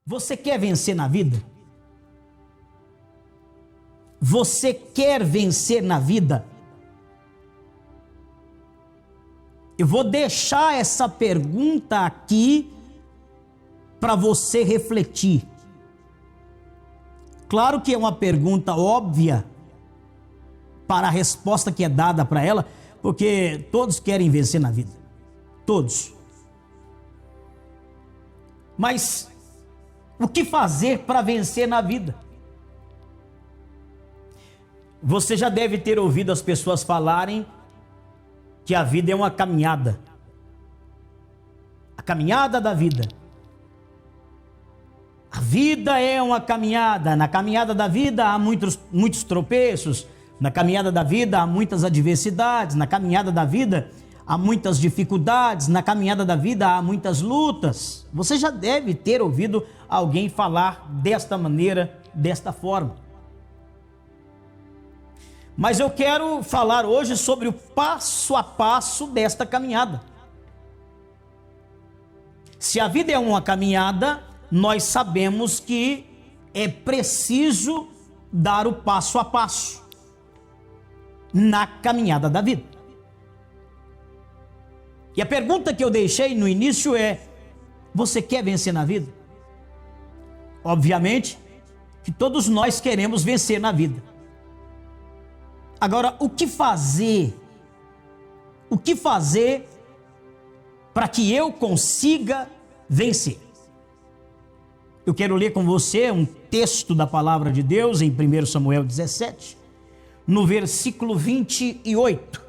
Você quer vencer na vida? Você quer vencer na vida? Eu vou deixar essa pergunta aqui para você refletir. Claro que é uma pergunta óbvia para a resposta que é dada para ela, porque todos querem vencer na vida. Todos. Mas o que fazer para vencer na vida? Você já deve ter ouvido as pessoas falarem que a vida é uma caminhada. A caminhada da vida. A vida é uma caminhada. Na caminhada da vida há muitos tropeços. Na caminhada da vida há muitas adversidades. Na caminhada da vida há muitas dificuldades. Na caminhada da vida há muitas lutas. Você já deve ter ouvido alguém falar desta maneira, desta forma. Mas eu quero falar hoje sobre o passo a passo desta caminhada. Se a vida é uma caminhada, nós sabemos que é preciso dar o passo a passo na caminhada da vida. E a pergunta que eu deixei no início é: você quer vencer na vida? Obviamente que todos nós queremos vencer na vida. Agora, o que fazer? O que fazer para que eu consiga vencer? Eu quero ler com você um texto da palavra de Deus em 1 Samuel 17, no versículo 28.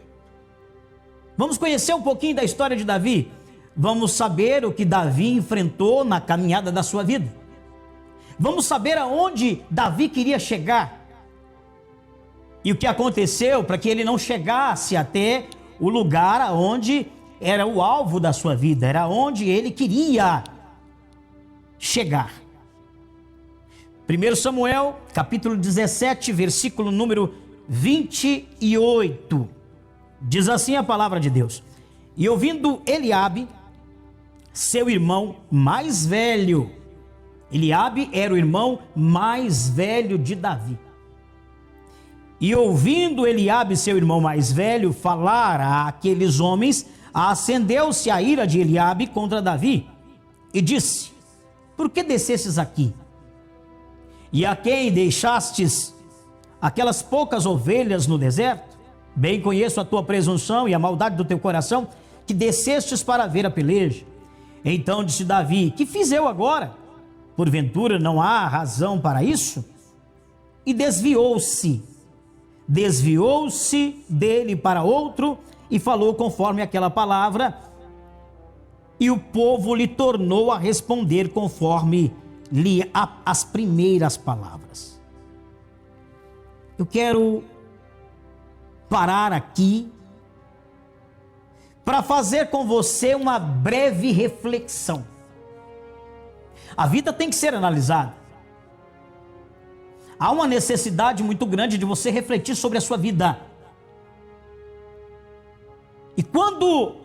Vamos conhecer um pouquinho da história de Davi. Vamos saber o que Davi enfrentou na caminhada da sua vida. Vamos saber aonde Davi queria chegar. E o que aconteceu para que ele não chegasse até o lugar onde era o alvo da sua vida, era onde ele queria chegar. 1 Samuel, capítulo 17, versículo número 28. Diz assim a palavra de Deus: E ouvindo Eliabe, seu irmão mais velho, Eliabe era o irmão mais velho de Davi. E ouvindo Eliabe, seu irmão mais velho, falar àqueles homens, acendeu-se a ira de Eliabe contra Davi, e disse: Por que descestes aqui? E a quem deixastes aquelas poucas ovelhas no deserto? Bem conheço a tua presunção e a maldade do teu coração, que descestes para ver a peleja. Então disse Davi: Que fiz eu agora? Porventura não há razão para isso? E desviou-se dele para outro e falou conforme aquela palavra, e o povo lhe tornou a responder conforme as primeiras palavras. Eu quero parar aqui para fazer com você uma breve reflexão. A vida tem que ser analisada. Há uma necessidade muito grande de você refletir sobre a sua vida. E quando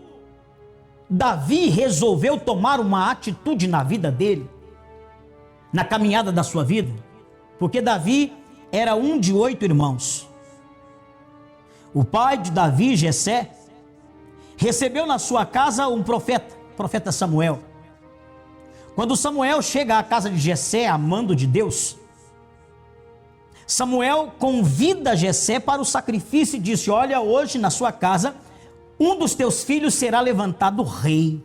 Davi resolveu tomar uma atitude na vida dele, na caminhada da sua vida, porque Davi era um de 8 irmãos. O pai de Davi, Jessé, recebeu na sua casa um profeta Samuel. Quando Samuel chega à casa de Jessé, a mando de Deus, Samuel convida Jessé para o sacrifício e disse: Olha, hoje na sua casa, um dos teus filhos será levantado rei.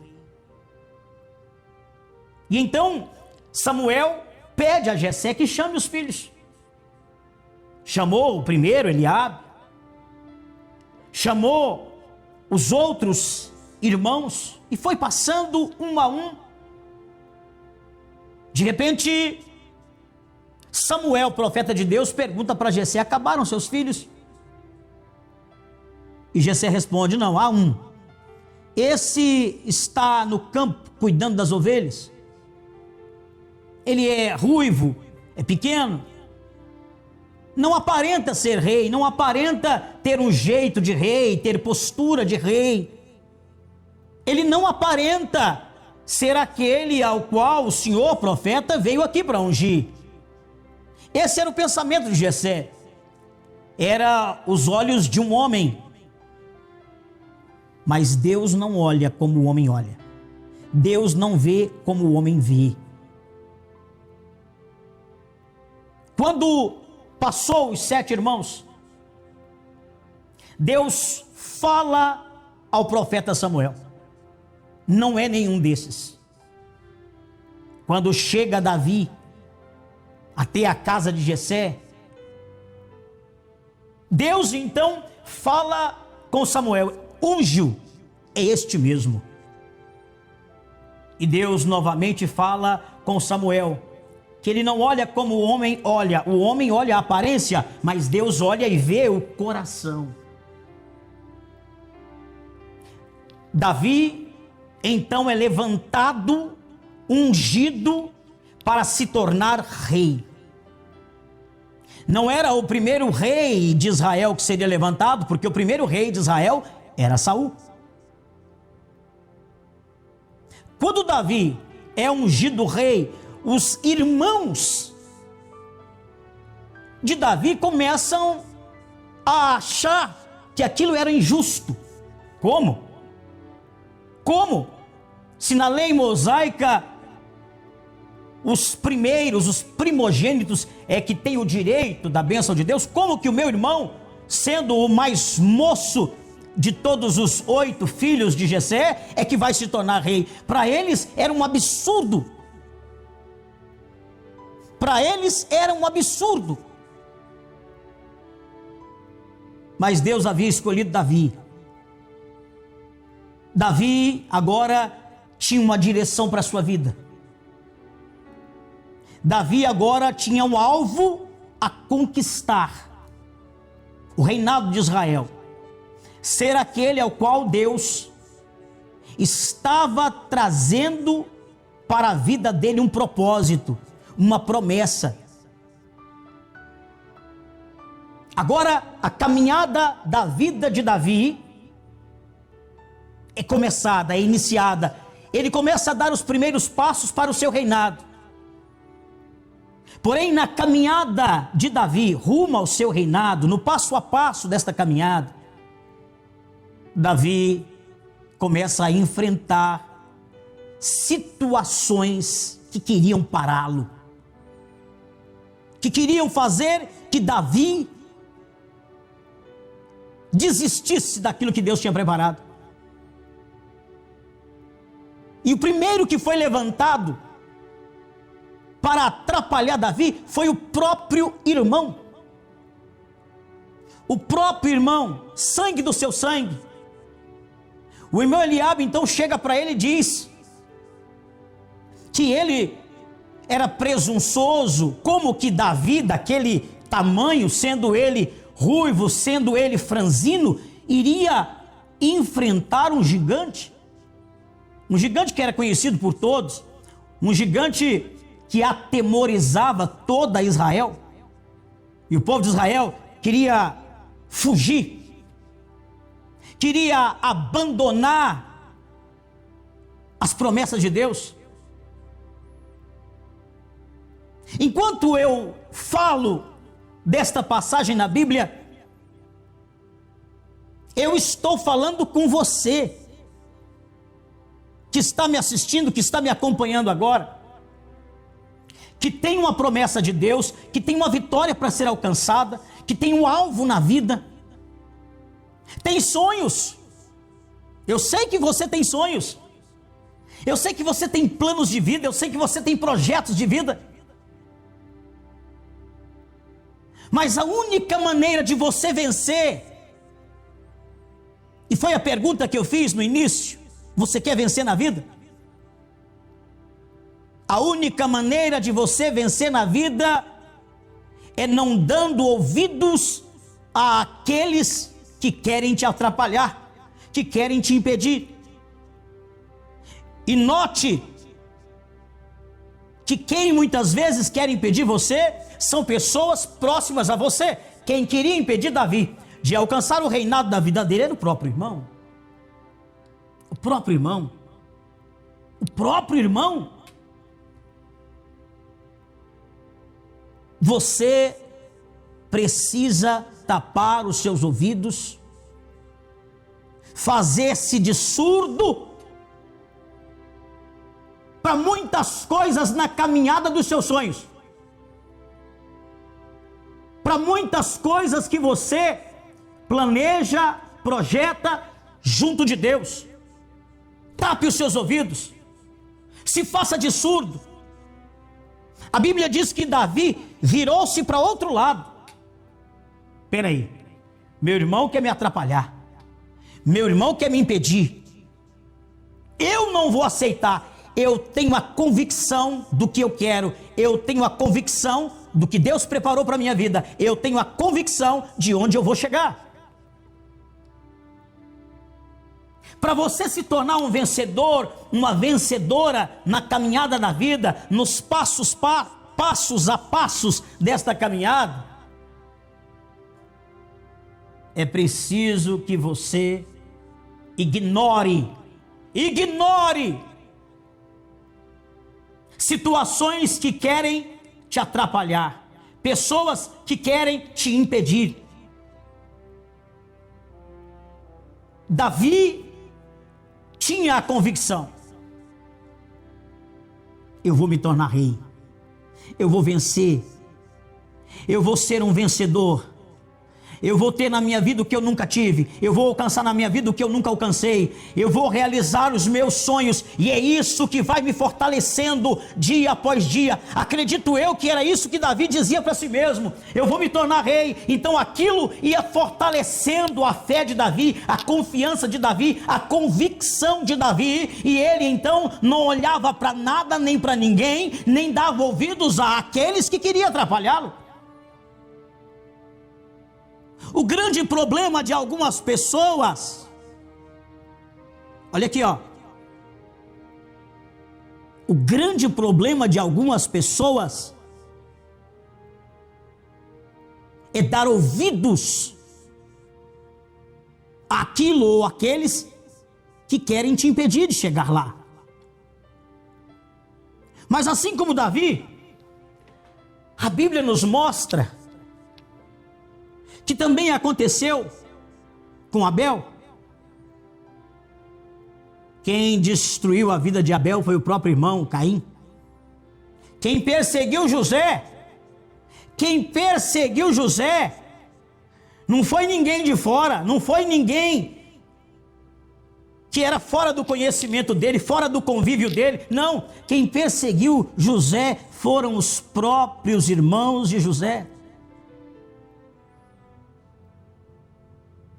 E então Samuel pede a Jessé que chame os filhos. Chamou o primeiro, Eliabe, chamou os outros irmãos e foi passando um a um. De repente, Samuel, profeta de Deus, pergunta para Jessé: acabaram seus filhos? E Jessé responde: não, há um. Esse está no campo cuidando das ovelhas. Ele é ruivo, é pequeno, não aparenta ser rei, não aparenta ter um jeito de rei, ter postura de rei. Ele não aparenta ser aquele ao qual o Senhor, profeta, veio aqui para ungir. Esse era o pensamento de Jessé. Era os olhos de um homem. Mas Deus não olha como o homem olha. Deus não vê como o homem vê. Quando passou os 7 irmãos, Deus fala ao profeta Samuel. Não é nenhum desses. Quando chega Davi até a casa de Jessé, Deus então fala com Samuel: unge-o, é este mesmo. E Deus novamente fala com Samuel, que ele não olha como o homem olha a aparência, mas Deus olha e vê o coração. Davi então é levantado, ungido para se tornar rei. Não era o primeiro rei de Israel que seria levantado, porque o primeiro rei de Israel era Saul. Quando Davi é ungido rei, os irmãos de Davi começam a achar que aquilo era injusto. Como? Se na lei mosaica os primeiros, os primogênitos é que tem o direito da bênção de Deus, como que o meu irmão, sendo o mais moço de todos os 8 filhos de Jessé, é que vai se tornar rei? Para eles era um absurdo. Para eles era um absurdo. Mas Deus havia escolhido Davi. Davi agora tinha uma direção para a sua vida. Davi agora tinha um alvo a conquistar: o reinado de Israel. Ser aquele ao qual Deus estava trazendo para a vida dele um propósito, uma promessa. Agora, a caminhada da vida de Davi é começada, é iniciada. Ele começa a dar os primeiros passos para o seu reinado. Porém, na caminhada de Davi rumo ao seu reinado, no passo a passo desta caminhada, Davi começa a enfrentar situações que queriam pará-lo, que queriam fazer que Davi desistisse daquilo que Deus tinha preparado. E o primeiro que foi levantado para atrapalhar Davi foi o próprio irmão. O próprio irmão, sangue do seu sangue. O irmão Eliabe então chega para ele e diz que ele era presunçoso, como que Davi, daquele tamanho, sendo ele ruivo, sendo ele franzino, iria enfrentar um gigante que era conhecido por todos, um gigante que atemorizava toda Israel. E o povo de Israel queria fugir, queria abandonar as promessas de Deus. Enquanto eu falo desta passagem na Bíblia, eu estou falando com você que está me assistindo, que está me acompanhando agora, que tem uma promessa de Deus, que tem uma vitória para ser alcançada, que tem um alvo na vida, tem sonhos. Eu sei que você tem sonhos, eu sei que você tem planos de vida, eu sei que você tem projetos de vida, mas a única maneira de você vencer, e foi a pergunta que eu fiz no início: você quer vencer na vida? A única maneira de você vencer na vida é não dando ouvidos àqueles que querem te atrapalhar, que querem te impedir. E note que quem muitas vezes quer impedir você são pessoas próximas a você. Quem queria impedir Davi de alcançar o reinado da vida dele era o próprio irmão. O próprio irmão. O próprio irmão. Você precisa tapar os seus ouvidos, fazer-se de surdo para muitas coisas na caminhada dos seus sonhos, para muitas coisas que você planeja, projeta junto de Deus. Tape os seus ouvidos, se faça de surdo. A Bíblia diz que Davi virou-se para outro lado. Peraí, meu irmão quer me atrapalhar, meu irmão quer me impedir, eu não vou aceitar. Eu tenho a convicção do que eu quero, eu tenho a convicção do que Deus preparou para a minha vida, eu tenho a convicção de onde eu vou chegar. Para você se tornar um vencedor, uma vencedora na caminhada da vida, nos passos a passos desta caminhada, é preciso que você ignore situações que querem te atrapalhar, pessoas que querem te impedir. Davi tinha a convicção: eu vou me tornar rei, eu vou vencer, eu vou ser um vencedor, eu vou ter na minha vida o que eu nunca tive, eu vou alcançar na minha vida o que eu nunca alcancei, eu vou realizar os meus sonhos, e é isso que vai me fortalecendo dia após dia. Acredito eu que era isso que Davi dizia para si mesmo: eu vou me tornar rei. Então aquilo ia fortalecendo a fé de Davi, a confiança de Davi, a convicção de Davi, e ele então não olhava para nada nem para ninguém, nem dava ouvidos àqueles que queriam atrapalhá-lo. O grande problema de algumas pessoas, olha aqui, ó. O grande problema de algumas pessoas é dar ouvidos àquilo ou àqueles que querem te impedir de chegar lá. Mas assim como Davi, a Bíblia nos mostra que também aconteceu com Abel. Quem destruiu a vida de Abel foi o próprio irmão Caim. Quem perseguiu José não foi ninguém de fora, não foi ninguém que era fora do conhecimento dele, fora do convívio dele. Não, quem perseguiu José foram os próprios irmãos de José.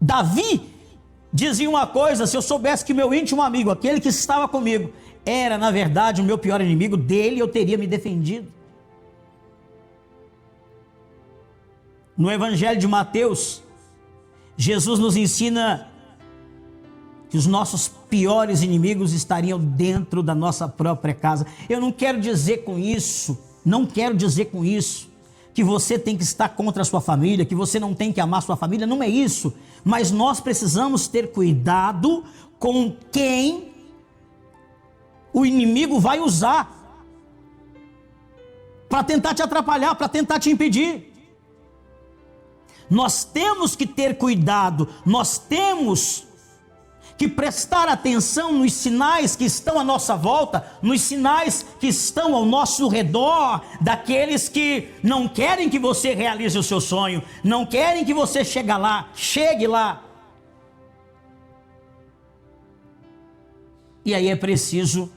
Davi dizia uma coisa: se eu soubesse que meu íntimo amigo, aquele que estava comigo, era na verdade o meu pior inimigo, dele eu teria me defendido. No Evangelho de Mateus, Jesus nos ensina que os nossos piores inimigos estariam dentro da nossa própria casa. Eu não quero dizer com isso que você tem que estar contra a sua família, que você não tem que amar a sua família, não é isso. Mas nós precisamos ter cuidado com quem o inimigo vai usar para tentar te atrapalhar, para tentar te impedir. Nós temos que ter cuidado, nós temos que prestar atenção nos sinais que estão à nossa volta, nos sinais que estão ao nosso redor, daqueles que não querem que você realize o seu sonho, não querem que você chegue lá. E aí é preciso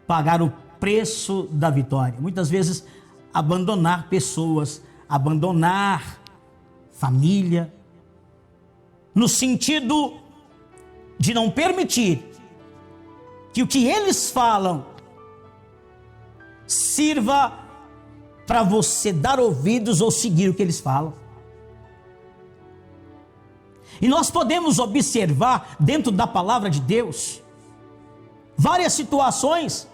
pagar o preço da vitória. Muitas vezes abandonar pessoas, abandonar família, no sentido de não permitir que o que eles falam sirva para você dar ouvidos ou seguir o que eles falam. E nós podemos observar dentro da palavra de Deus várias situações.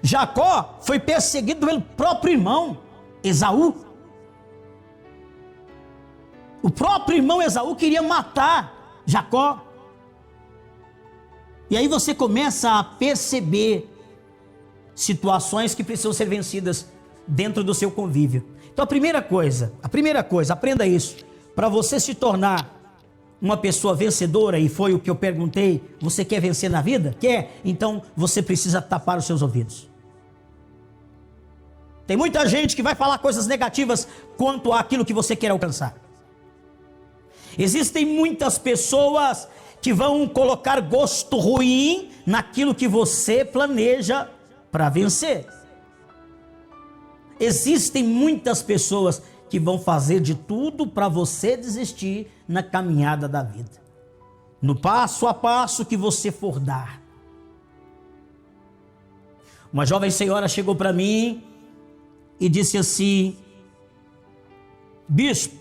Jacó foi perseguido pelo próprio irmão Esaú. O próprio irmão Esaú queria matar Jacó. E aí você começa a perceber situações que precisam ser vencidas dentro do seu convívio. Então a primeira coisa, aprenda isso. Para você se tornar uma pessoa vencedora, e foi o que eu perguntei, você quer vencer na vida? Quer? Então você precisa tapar os seus ouvidos. Tem muita gente que vai falar coisas negativas quanto àquilo que você quer alcançar. Existem muitas pessoas que vão colocar gosto ruim naquilo que você planeja para vencer. Existem muitas pessoas que vão fazer de tudo para você desistir na caminhada da vida, no passo a passo que você for dar. Uma jovem senhora chegou para mim e disse assim: bispo,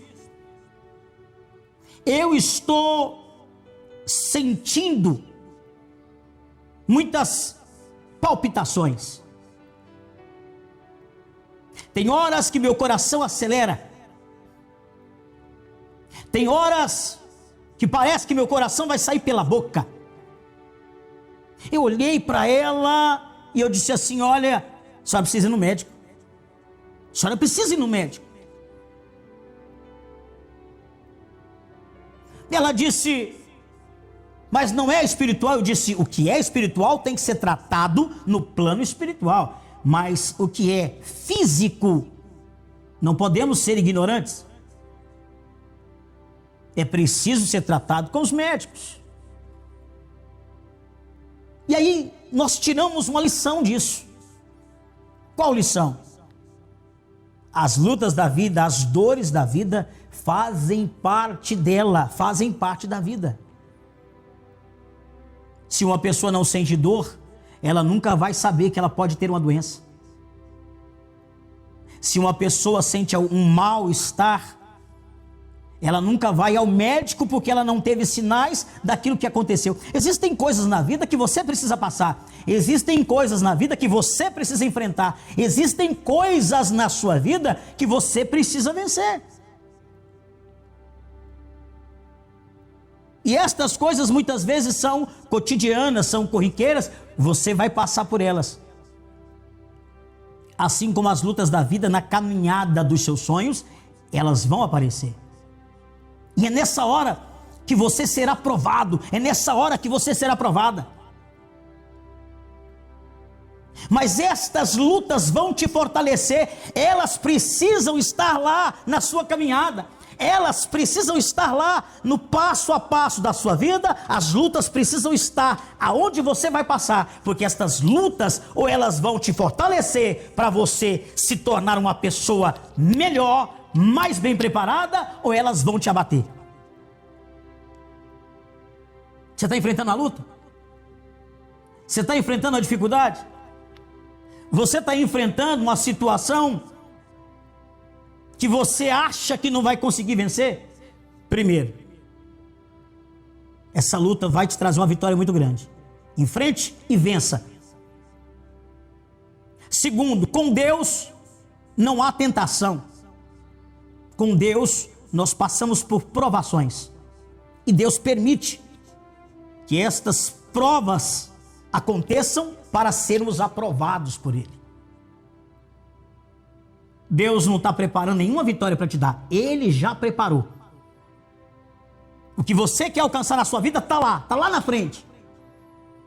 eu estou sentindo muitas palpitações. Tem horas que meu coração acelera. Tem horas que parece que meu coração vai sair pela boca. Eu olhei para ela e eu disse assim: olha, a senhora precisa ir no médico. A senhora precisa ir no médico. Ela disse: mas não é espiritual. Eu disse: o que é espiritual tem que ser tratado no plano espiritual. Mas o que é físico, não podemos ser ignorantes. É preciso ser tratado com os médicos. E aí nós tiramos uma lição disso. Qual lição? As lutas da vida, as dores da vida fazem parte dela, fazem parte da vida. Se uma pessoa não sente dor, ela nunca vai saber que ela pode ter uma doença. Se uma pessoa sente um mal-estar, ela nunca vai ao médico porque ela não teve sinais daquilo que aconteceu. Existem coisas na vida que você precisa passar. Existem coisas na vida que você precisa enfrentar. Existem coisas na sua vida que você precisa vencer. E estas coisas muitas vezes são cotidianas, são corriqueiras, você vai passar por elas. Assim como as lutas da vida na caminhada dos seus sonhos, elas vão aparecer. E é nessa hora que você será provado, é nessa hora que você será provada. Mas estas lutas vão te fortalecer, elas precisam estar lá na sua caminhada. Elas precisam estar lá no passo a passo da sua vida. As lutas precisam estar aonde você vai passar, porque estas lutas, ou elas vão te fortalecer para você se tornar uma pessoa melhor, mais bem preparada, ou elas vão te abater. Você está enfrentando a luta? Você está enfrentando a dificuldade? Você está enfrentando uma situação que você acha que não vai conseguir vencer? Primeiro, essa luta vai te trazer uma vitória muito grande. Enfrente e vença. Segundo, com Deus não há tentação. Com Deus nós passamos por provações. E Deus permite que estas provas aconteçam para sermos aprovados por Ele. Deus não está preparando nenhuma vitória para te dar. Ele já preparou. O que você quer alcançar na sua vida está lá na frente.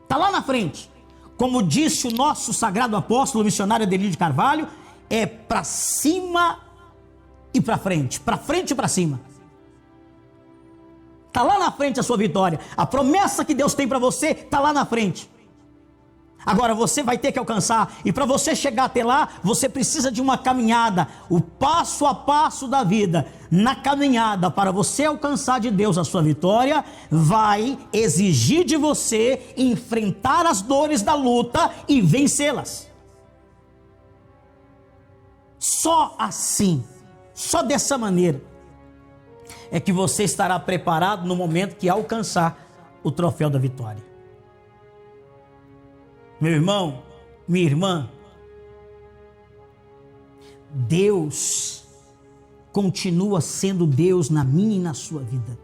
Está lá na frente. Como disse o nosso sagrado apóstolo missionário Adelino de Carvalho, é para cima e para frente e para cima. Está lá na frente a sua vitória. A promessa que Deus tem para você está lá na frente. Agora você vai ter que alcançar, e para você chegar até lá, você precisa de uma caminhada, o passo a passo da vida. Na caminhada, para você alcançar de Deus a sua vitória, vai exigir de você enfrentar as dores da luta e vencê-las. Só assim, só dessa maneira, é que você estará preparado no momento que alcançar o troféu da vitória. Meu irmão, minha irmã, Deus continua sendo Deus na minha e na sua vida.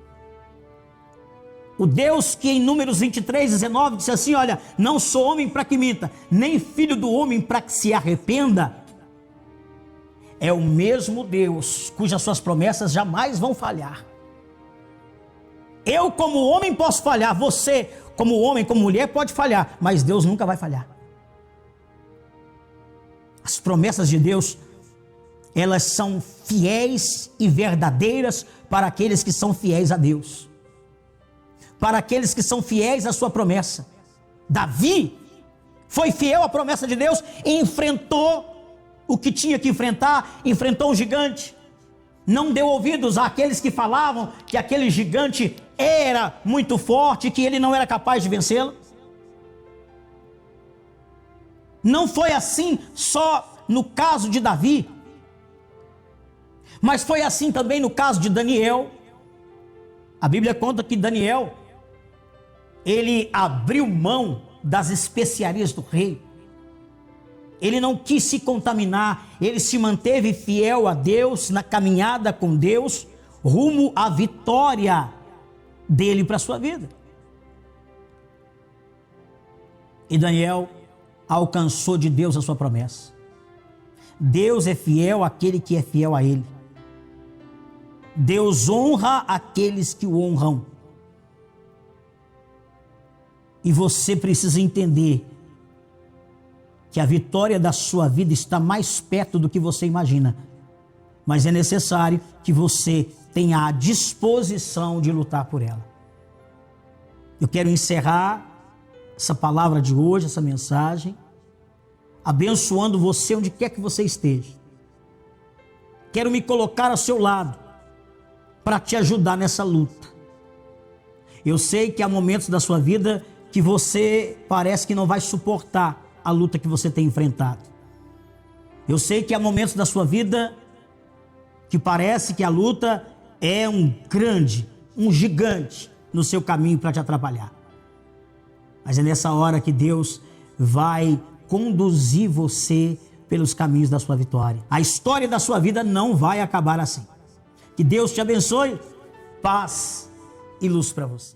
O Deus que em Números 23, 19 disse assim: olha, não sou homem para que minta, nem filho do homem para que se arrependa. É o mesmo Deus cujas suas promessas jamais vão falhar. Eu como homem posso falhar, você como homem, como mulher pode falhar, mas Deus nunca vai falhar. As promessas de Deus, elas são fiéis e verdadeiras para aqueles que são fiéis a Deus, para aqueles que são fiéis à sua promessa. Davi foi fiel à promessa de Deus e enfrentou o que tinha que enfrentar, enfrentou um gigante. Não deu ouvidos àqueles que falavam que aquele gigante era muito forte, que ele não era capaz de vencê-lo. Não foi assim só no caso de Davi, mas foi assim também no caso de Daniel. A Bíblia conta que Daniel, ele abriu mão das especiarias do rei. Ele não quis se contaminar, ele se manteve fiel a Deus, na caminhada com Deus, rumo à vitória dele para a sua vida. E Daniel alcançou de Deus a sua promessa. Deus é fiel àquele que é fiel a ele. Deus honra aqueles que o honram. E você precisa entender que a vitória da sua vida está mais perto do que você imagina. Mas é necessário que você tenha a disposição de lutar por ela. Eu quero encerrar essa palavra de hoje, essa mensagem, abençoando você onde quer que você esteja. Quero me colocar ao seu lado para te ajudar nessa luta. Eu sei que há momentos da sua vida que você parece que não vai suportar a luta que você tem enfrentado. Eu sei que há momentos da sua vida que parece que a luta é um gigante no seu caminho para te atrapalhar. Mas é nessa hora que Deus vai conduzir você pelos caminhos da sua vitória. A história da sua vida não vai acabar assim. Que Deus te abençoe, paz e luz para você.